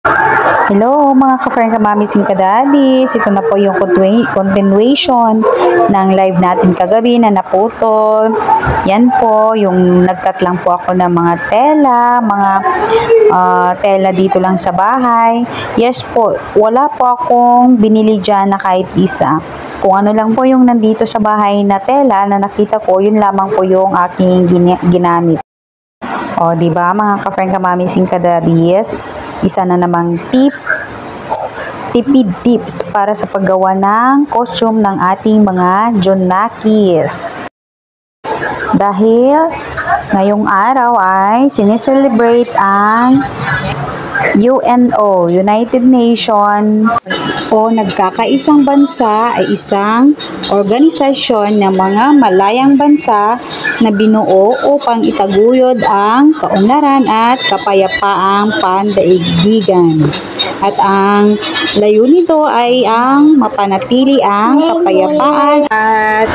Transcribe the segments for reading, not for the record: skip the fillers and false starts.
Hello mga ka-friend, kamamis and kadadis. Ito na po yung continuation ng live natin kagabi na naputol. Yan po, yung nagkat lang po ako ng mga tela dito lang sa bahay. Yes po, wala po akong binili dyan na kahit isa. Kung ano lang po yung nandito sa bahay na tela na nakita ko, yun lamang po yung aking ginamit. O, di ba mga ka-friend, kamamis and kadadis? Isa na namang tipid tips para sa paggawa ng costume ng ating mga Jonakis. Dahil ngayong araw ay sineselebrate ang UNO, United Nations, o nagkakaisang bansa ay isang organisasyon ng mga malayang bansa na binuo upang itaguyod ang kaunlaran at kapayapaang pandaigdigan. At ang layunin nito ay ang mapanatili ang kapayapaan at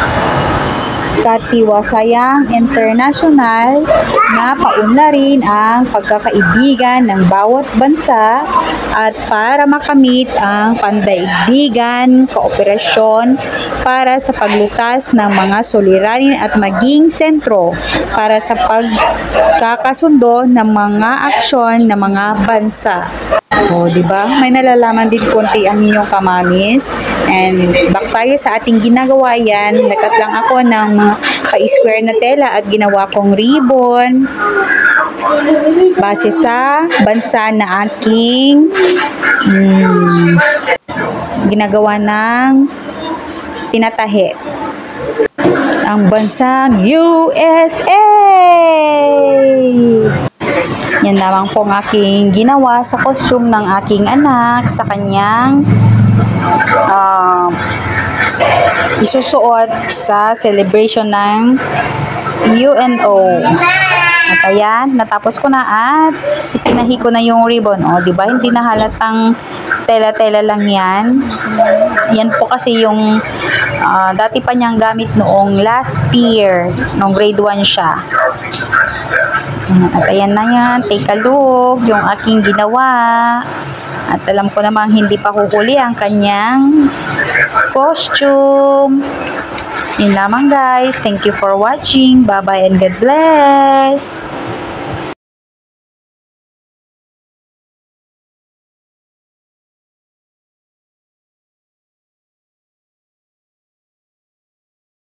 katiwasayang internasyonal na paunlarin ang pagkakaibigan ng bawat bansa at para makamit ang pandaigdigan, kooperasyon para sa paglutas ng mga suliranin at maging sentro para sa pagkakasundo ng mga aksyon ng mga bansa. O, di ba? May nalalaman din konti ang inyong kamamis. And back tayo sa ating ginagawa yan. Nakat lang ako ng mga pa-square na tela at ginawa kong ribbon base sa bansa na aking ginagawa ng tinatahi. Ang bansang USA! Yan lamang po ang aking ginawa sa costume ng aking anak sa kanyang isusuot sa celebration ng UNO. At ayan, natapos ko na at itinahi ko na yung ribbon. O, diba? Hindi na halatang tela-tela lang yan. Yan po kasi yung dati pa niyang gamit noong last year, noong grade 1 siya. At ayan na yan, take a look, yung aking ginawa. At alam ko namang hindi pa huhuli ang kanyang costume. Yun lamang guys, thank you for watching, bye bye and God bless.